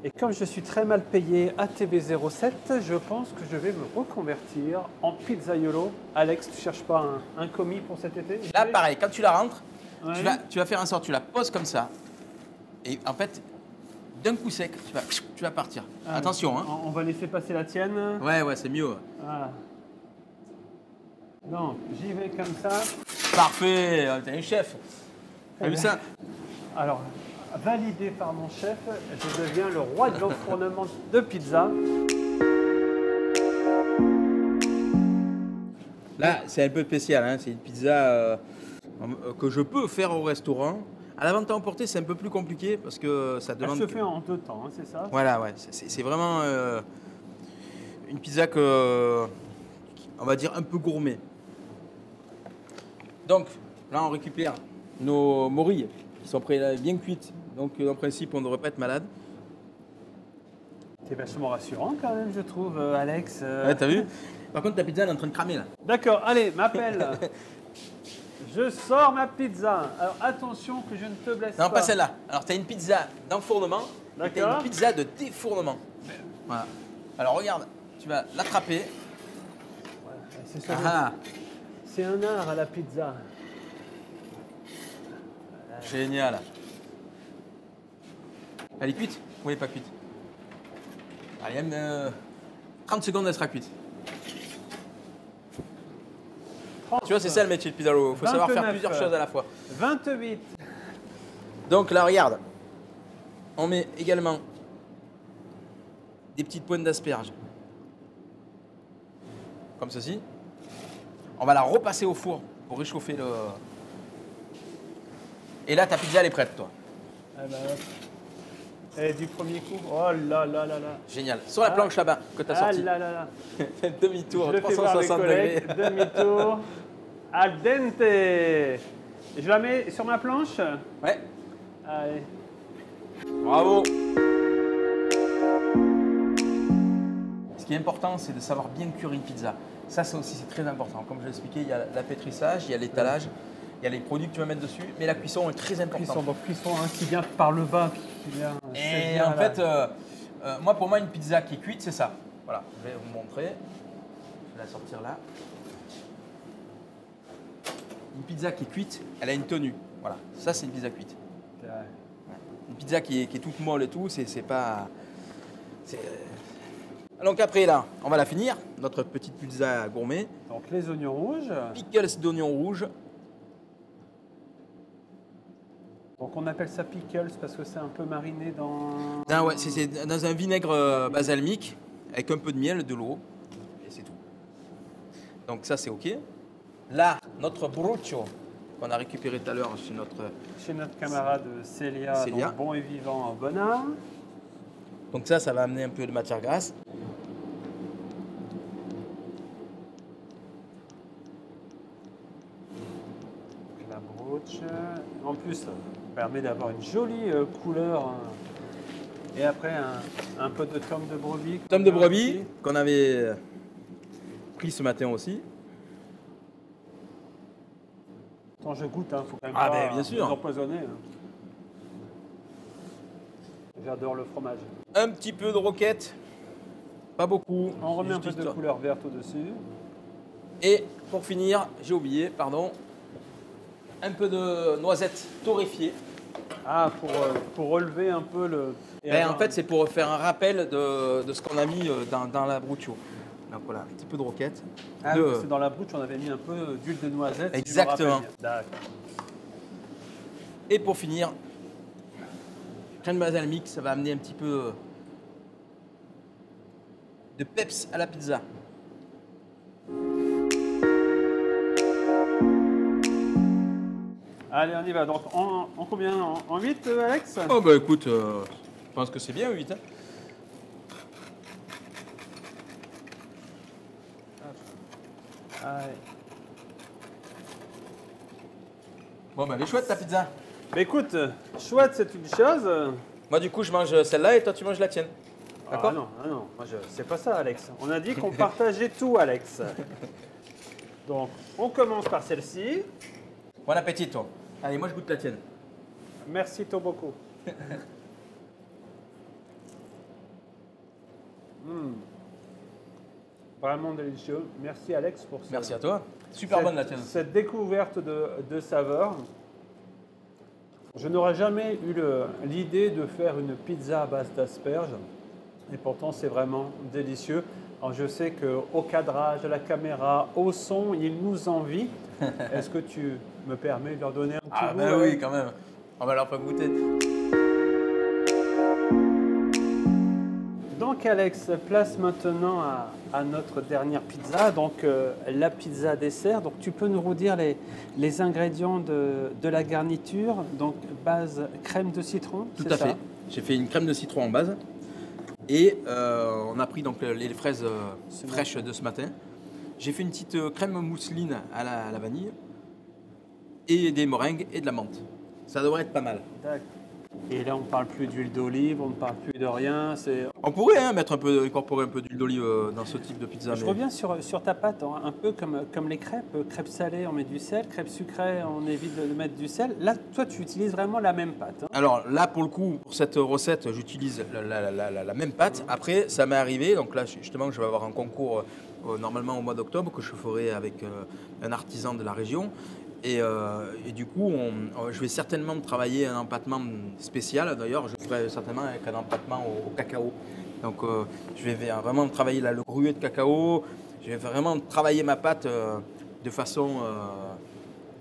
Speaker 1: Et comme je suis très mal payé à TV07, je pense que je vais me reconvertir en pizzaiolo. Alex, tu cherches pas un commis pour cet été?
Speaker 2: Là, pareil, quand tu la rentres,
Speaker 1: Ouais.
Speaker 2: tu vas faire en sorte, tu la poses comme ça. Et en fait, d'un coup sec, tu vas partir.
Speaker 1: Ah,
Speaker 2: Attention, hein.
Speaker 1: On va laisser passer la tienne.
Speaker 2: Ouais, c'est mieux.
Speaker 1: Voilà. Donc, j'y vais comme ça.
Speaker 2: Parfait, t'es un chef. T'as vu ça?
Speaker 1: Alors, validé par mon chef, je deviens le roi de l'enfournement de pizza.
Speaker 2: Là, c'est un peu spécial, hein. C'est une pizza que je peux faire au restaurant. À la vente à emporter, c'est un peu plus compliqué parce que ça
Speaker 1: Elle
Speaker 2: demande.
Speaker 1: se fait en 2 temps, hein, c'est ça?
Speaker 2: Voilà, ouais. C'est vraiment une pizza que, on va dire, un peu gourmet. Donc, là, on récupère nos morilles qui qui sont prêts, là, bien cuites. Donc en principe, on ne devrait pas être malade.
Speaker 1: C'est vachement rassurant quand même, je trouve, Alex.
Speaker 2: Ouais, t'as vu? Par contre, ta pizza, elle est en train de cramer là.
Speaker 1: D'accord, allez, m'appelle. Je sors ma pizza. Alors attention que je ne te blesse
Speaker 2: Non,
Speaker 1: pas.
Speaker 2: pas celle-là. Alors, tu as une pizza d'enfournement et tu as
Speaker 1: D'accord.
Speaker 2: une pizza de défournement. Voilà. Alors, regarde, tu vas l'attraper.
Speaker 1: C'est ça.
Speaker 2: Ah,
Speaker 1: C'est un art à la pizza.
Speaker 2: génial. Elle est cuite? Oui, elle n'est pas cuite. Allez, 30 secondes, elle sera cuite. Tu vois, c'est ça le métier de pizzaiolo. Il faut savoir faire
Speaker 1: 29.
Speaker 2: plusieurs choses à la fois.
Speaker 1: 28.
Speaker 2: Donc là, regarde. On met également des petites pointes d'asperges. Comme ceci. On va la repasser au four pour réchauffer le... Et là, ta pizza, elle est prête, toi.
Speaker 1: Ah bah, hop. Et du premier coup, oh là là là là.
Speaker 2: Génial. Sur la planche là-bas que tu as
Speaker 1: Ah
Speaker 2: sortie.
Speaker 1: là là là.
Speaker 2: Fais demi-tour,
Speaker 1: Je le fais voir mes
Speaker 2: 360 degrés.
Speaker 1: collègues. Demi-tour. Al dente. Je la mets sur ma planche.
Speaker 2: Ouais,
Speaker 1: Allez.
Speaker 2: bravo. Ce qui est important, c'est de savoir bien cuire une pizza. Ça aussi, c'est très important. Comme je l'ai expliqué, il y a l'apétrissage, il y a l'étalage, il y a les produits que tu vas mettre dessus, mais la cuisson est très importante.
Speaker 1: Cuisson, donc cuisson hein, qui vient par le bas. Qui vient, c'est
Speaker 2: Et
Speaker 1: bien,
Speaker 2: en
Speaker 1: là.
Speaker 2: fait, moi, pour moi, une pizza qui est cuite, c'est ça. Voilà, je vais vous montrer. Je vais la sortir là. Une pizza qui est cuite, elle a une tenue. Voilà, ça, c'est une pizza cuite.
Speaker 1: Ouais.
Speaker 2: Une pizza qui est toute molle et tout, c'est pas... Donc après, là, on va la finir, notre petite pizza gourmet.
Speaker 1: Donc les oignons rouges.
Speaker 2: Pickles d'oignons rouges.
Speaker 1: Donc on appelle ça pickles parce que c'est un peu mariné dans...
Speaker 2: Ouais, c'est dans un vinaigre balsamique avec un peu de miel, de l'eau, et c'est tout. Donc ça, c'est OK. Là, notre bruccio qu'on a récupéré tout à l'heure
Speaker 1: Chez notre camarade Célia,
Speaker 2: Célia.
Speaker 1: donc bon et vivant Bonnard.
Speaker 2: Donc ça va amener un peu de matière grasse.
Speaker 1: La broche. En plus, ça permet d'avoir une jolie couleur. Et après, un peu de tome de brebis.
Speaker 2: Tome de brebis qu'on avait pris ce matin aussi.
Speaker 1: Quand je goûte, il faut quand même
Speaker 2: Ah,
Speaker 1: pas
Speaker 2: ben, bien sûr.
Speaker 1: nous empoisonner. J'adore le fromage.
Speaker 2: Un petit peu de roquette, pas beaucoup.
Speaker 1: On remet un peu
Speaker 2: juste
Speaker 1: de
Speaker 2: histoire.
Speaker 1: couleur verte au-dessus.
Speaker 2: Et pour finir, j'ai oublié, pardon, un peu de noisettes torréfiées.
Speaker 1: Ah, pour relever un peu le... et
Speaker 2: Ben,
Speaker 1: avoir
Speaker 2: en fait, c'est pour faire un rappel de ce qu'on a mis dans la bruccio. Donc voilà, un petit peu de roquette.
Speaker 1: Ah,
Speaker 2: de-
Speaker 1: parce que dans la broche, on avait mis un peu d'huile de noisette. si je me
Speaker 2: Exactement.
Speaker 1: rappelle bien. D'accord.
Speaker 2: Et pour finir, crème balsamique, ça va amener un petit peu de peps à la pizza.
Speaker 1: Allez, on y va. Donc, en combien? En 8, Alex?
Speaker 2: Oh bah écoute, je pense que c'est bien 8. Hein.
Speaker 1: Allez.
Speaker 2: Bon bah elle est chouette ta pizza.
Speaker 1: Mais écoute, chouette, c'est une chose.
Speaker 2: Moi du coup je mange celle-là et toi tu manges la tienne. D'accord.
Speaker 1: Ah non, moi c'est pas ça, Alex. On a dit qu'on partageait tout, Alex. Donc, on commence par celle-ci.
Speaker 2: Bon appétit toi. Allez moi je goûte la tienne.
Speaker 1: Merci beaucoup. Vraiment délicieux. Merci, Alex, pour ce-
Speaker 2: Merci à toi. Super bonne la tienne.
Speaker 1: cette découverte de saveurs. Je n'aurais jamais eu l'idée de faire une pizza à base d'asperges. Et pourtant, c'est vraiment délicieux. Alors, je sais qu'au cadrage, à la caméra, au son, ils nous envient. Est-ce que tu me permets de leur donner un petit
Speaker 2: Ah
Speaker 1: goût,
Speaker 2: bah oui quand même. On va leur faire goûter.
Speaker 1: Donc Alex, place maintenant à notre dernière pizza, donc la pizza dessert. Donc tu peux nous redire les ingrédients de la garniture, donc base crème de citron,
Speaker 2: Tout
Speaker 1: c'est
Speaker 2: à
Speaker 1: ça?
Speaker 2: fait. J'ai fait une crème de citron en base. Et on a pris donc les fraises fraîches de ce matin. J'ai fait une petite crème mousseline à la vanille. Et des meringues et de la menthe. Ça devrait être pas mal.
Speaker 1: D'accord. Et là, on ne parle plus d'huile d'olive, on ne parle plus de rien.
Speaker 2: On pourrait incorporer un peu d'huile d'olive dans ce type de pizza.
Speaker 1: Je reviens sur ta pâte, hein, un peu comme les crêpes. Crêpes salées, on met du sel. Crêpes sucrées, on évite de mettre du sel. Là, toi, tu utilises vraiment la même pâte. Hein.
Speaker 2: Alors là, pour le coup, pour cette recette, j'utilise la même pâte. Après, ça m'est arrivé, donc là, justement, je vais avoir un concours normalement au mois d'octobre que je ferai avec un artisan de la région. Et du coup, je vais certainement travailler un empattement spécial. D'ailleurs, je ferai certainement avec un empattement au cacao. Donc, je vais vraiment travailler là, le gruau de cacao. Je vais vraiment travailler ma pâte de façon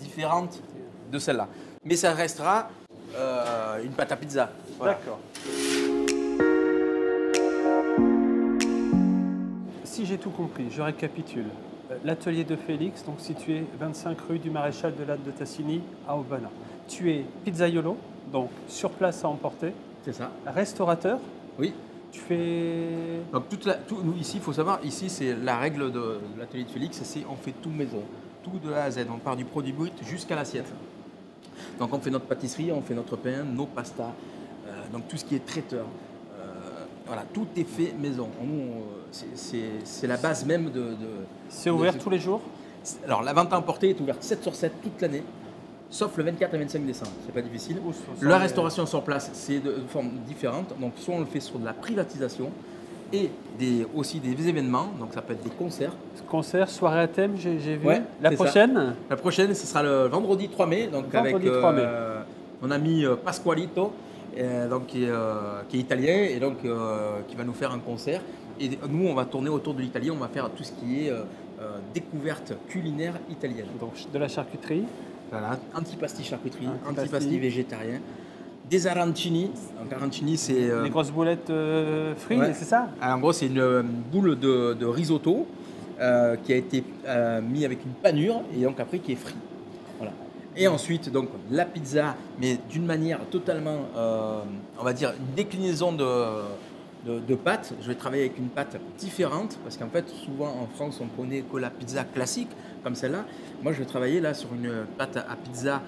Speaker 2: différente de celle-là. Mais ça restera une pâte à pizza. Voilà.
Speaker 1: D'accord. Si j'ai tout compris, je récapitule. L'atelier de Félix, donc situé 25 rue du Maréchal de Latte de Tassigny à Aubenas. Tu es pizzaiolo, donc sur place à emporter.
Speaker 2: C'est ça.
Speaker 1: Restaurateur.
Speaker 2: Oui.
Speaker 1: Tu fais.
Speaker 2: Donc nous ici, il faut savoir, ici c'est la règle de l'atelier de Félix, c'est on fait tout maison, tout de A à Z. On part du produit brut jusqu'à l'assiette. Donc on fait notre pâtisserie, on fait notre pain, nos pastas, donc tout ce qui est traiteur. Voilà, tout est fait maison. C'est la base même de.
Speaker 1: C'est ouvert tous les jours?
Speaker 2: Alors la vente à emporter est ouverte 7 sur 7 toute l'année, sauf le 24 et 25 décembre. C'est pas difficile. La restauration sur place, c'est de forme différente. Donc soit on le fait sur de la privatisation et aussi des événements. Donc ça peut être des concerts.
Speaker 1: Concerts, soirée à thème, j'ai vu.
Speaker 2: Ouais,
Speaker 1: la prochaine
Speaker 2: ça. La prochaine, ce sera le vendredi 3 mai. Donc vendredi avec
Speaker 1: 3 mai.
Speaker 2: Mon ami Pasqualito. Donc, qui est italien et donc qui va nous faire un concert. Et nous, on va tourner autour de l'Italie, on va faire tout ce qui est découverte culinaire italienne.
Speaker 1: Donc de la charcuterie.
Speaker 2: Voilà, antipasti charcuterie, antipasti végétarien, des arancini. Donc arancini, c'est...
Speaker 1: les grosses boulettes frites,
Speaker 2: ouais.
Speaker 1: C'est ça?
Speaker 2: Alors, en gros, c'est une boule de risotto qui a été mis avec une panure et donc après qui est frit. Voilà. Et ensuite, donc, la pizza, mais d'une manière totalement, on va dire, une déclinaison de pâte. Je vais travailler avec une pâte différente, parce qu'en fait, souvent en France, on connaît que la pizza classique, comme celle-là. Moi, je vais travailler là sur une pâte à pizza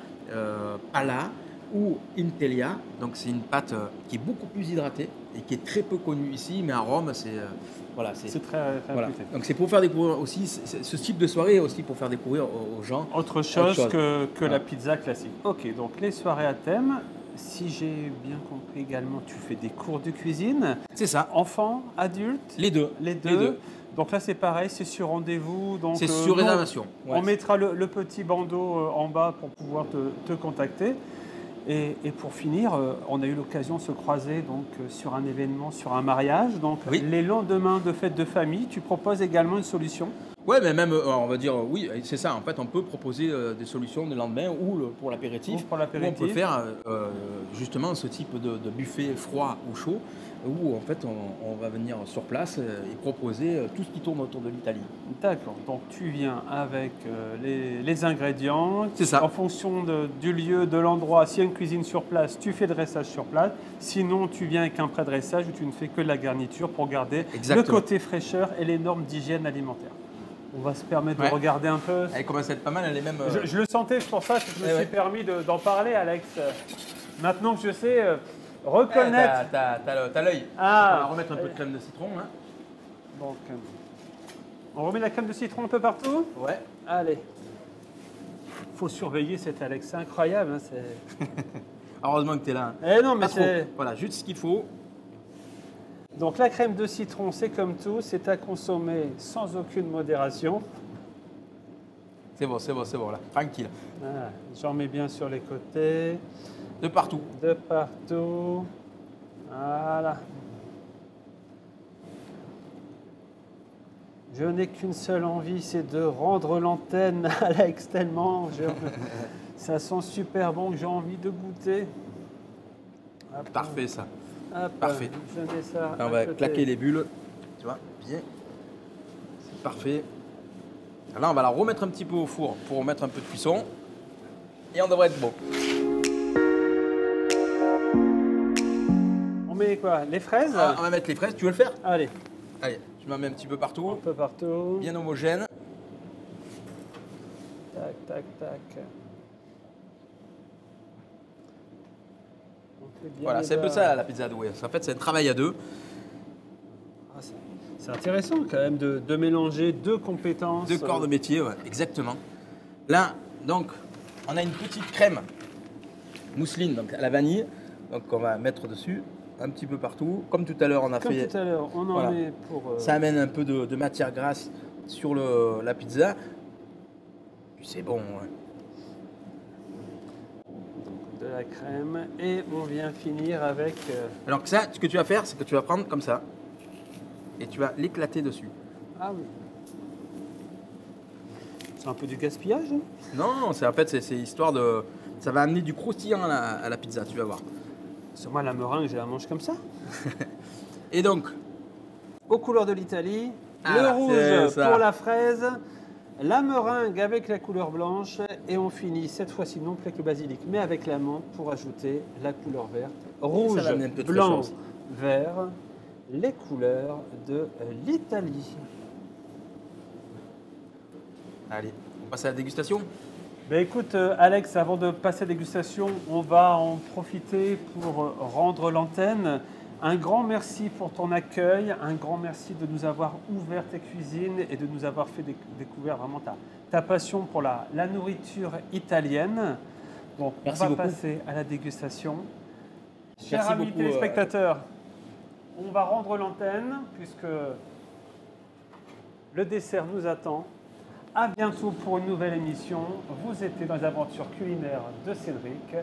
Speaker 2: Pala ou Intelia. Donc, c'est une pâte qui est beaucoup plus hydratée et qui est très peu connue ici, mais à Rome, c'est... Voilà,
Speaker 1: c'est très
Speaker 2: voilà. Donc c'est pour faire découvrir aussi ce type de soirée aussi pour faire découvrir aux gens
Speaker 1: autre chose que la pizza classique. Ok, donc les soirées à thème. Si j'ai bien compris également, tu fais des cours de cuisine.
Speaker 2: C'est ça.
Speaker 1: Enfants, adultes.
Speaker 2: Les deux.
Speaker 1: Donc là c'est pareil, c'est sur rendez-vous.
Speaker 2: C'est sur réservation.
Speaker 1: On mettra le petit bandeau en bas pour pouvoir te contacter. Et pour finir, on a eu l'occasion de se croiser donc, sur un événement, sur un mariage. Donc,
Speaker 2: oui.
Speaker 1: Les lendemains de fête de famille, tu proposes également une solution?
Speaker 2: Oui, mais même, on va dire, oui, c'est ça. En fait, on peut proposer des solutions le lendemain ou pour l'apéritif. On peut faire justement ce type de buffet froid ou chaud où en fait on va venir sur place et proposer tout ce qui tourne autour de l'Italie.
Speaker 1: D'accord, donc tu viens avec les ingrédients.
Speaker 2: C'est ça.
Speaker 1: En fonction du lieu, de l'endroit, s'il y a une cuisine sur place, tu fais le dressage sur place. Sinon, tu viens avec un pré-dressage où tu ne fais que de la garniture pour garder le côté fraîcheur et les normes d'hygiène alimentaire. On va se permettre de regarder un peu.
Speaker 2: Elle commence à être pas mal, elle est même...
Speaker 1: Je le sentais, c'est pour ça que je me suis permis d'en parler, Alex. Maintenant que je sais reconnaître...
Speaker 2: T'as l'œil.
Speaker 1: Ah,
Speaker 2: on va remettre un peu de crème de citron. Hein.
Speaker 1: Donc, on remet la crème de citron un peu partout?
Speaker 2: Ouais.
Speaker 1: Allez. Faut surveiller cet Alex, c'est incroyable. Hein,
Speaker 2: Heureusement que tu es là.
Speaker 1: Eh non, mais c'est...
Speaker 2: Voilà, juste ce qu'il faut.
Speaker 1: Donc la crème de citron, c'est comme tout, c'est à consommer sans aucune modération.
Speaker 2: C'est bon, là, tranquille.
Speaker 1: Ah, j'en mets bien sur les côtés.
Speaker 2: De partout.
Speaker 1: De partout. Voilà. Je n'ai qu'une seule envie, c'est de rendre l'antenne à Alex tellement ça sent super bon que j'ai envie de goûter. Hop.
Speaker 2: Parfait ça.
Speaker 1: Hop,
Speaker 2: parfait.
Speaker 1: Je mets ça.
Speaker 2: Là, on va claquer les bulles. Tu vois, bien. C'est parfait. Là, on va la remettre un petit peu au four pour mettre un peu de cuisson. Et on devrait être bon.
Speaker 1: On met quoi? Les fraises?
Speaker 2: On va mettre les fraises. Tu veux le faire?
Speaker 1: Allez.
Speaker 2: Allez, je m'en mets un petit peu partout.
Speaker 1: Un peu partout.
Speaker 2: Bien homogène.
Speaker 1: Tac, tac, tac.
Speaker 2: Voilà, c'est un peu ça la pizza douée. En fait, c'est un travail à deux.
Speaker 1: Ah, c'est intéressant quand même de mélanger deux compétences.
Speaker 2: Deux corps de métier, ouais, exactement. Là, donc, on a une petite crème mousseline donc à la vanille. Donc, on va mettre dessus un petit peu partout. Comme tout à l'heure, on a
Speaker 1: Comme
Speaker 2: fait.
Speaker 1: tout à l'heure, on en
Speaker 2: Voilà.
Speaker 1: met pour.
Speaker 2: Ça amène un peu de matière grasse sur la pizza. Puis c'est bon. Ouais.
Speaker 1: De la crème et on vient finir avec.
Speaker 2: Alors que ça, ce que tu vas faire, c'est que tu vas prendre comme ça et tu vas l'éclater dessus.
Speaker 1: Ah oui. C'est un peu du gaspillage, hein?
Speaker 2: Non, c'est en fait c'est histoire de. Ça va amener du croustillant à la pizza, tu vas voir.
Speaker 1: Sur moi, la meringue, je la mange comme ça.
Speaker 2: Et donc,
Speaker 1: Aux couleurs de l'Italie,
Speaker 2: Ah,
Speaker 1: le
Speaker 2: c'est
Speaker 1: rouge
Speaker 2: ça.
Speaker 1: pour la fraise, la meringue avec la couleur blanche et on finit cette fois-ci non plus avec le basilic mais avec la menthe pour ajouter la couleur verte. Rouge,
Speaker 2: va amener un peu de
Speaker 1: blanc,
Speaker 2: fraîcheur.
Speaker 1: vert, les couleurs de l'Italie.
Speaker 2: allez, on passe à la dégustation.
Speaker 1: Ben écoute Alex, avant de passer à la dégustation, on va en profiter pour rendre l'antenne. Un grand merci pour ton accueil, un grand merci de nous avoir ouvert tes cuisines et de nous avoir fait découvrir vraiment ta passion pour la nourriture italienne. Donc
Speaker 2: Merci
Speaker 1: on va
Speaker 2: beaucoup.
Speaker 1: passer à la dégustation. Chers
Speaker 2: Merci
Speaker 1: amis
Speaker 2: beaucoup,
Speaker 1: téléspectateurs, on va rendre l'antenne puisque le dessert nous attend. À bientôt pour une nouvelle émission. Vous étiez dans les aventures culinaires de Cédric.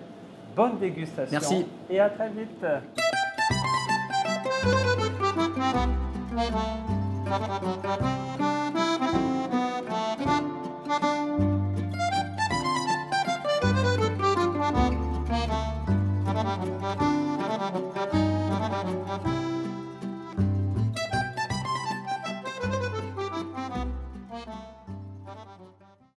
Speaker 1: Bonne dégustation.
Speaker 2: Merci.
Speaker 1: Et à très vite.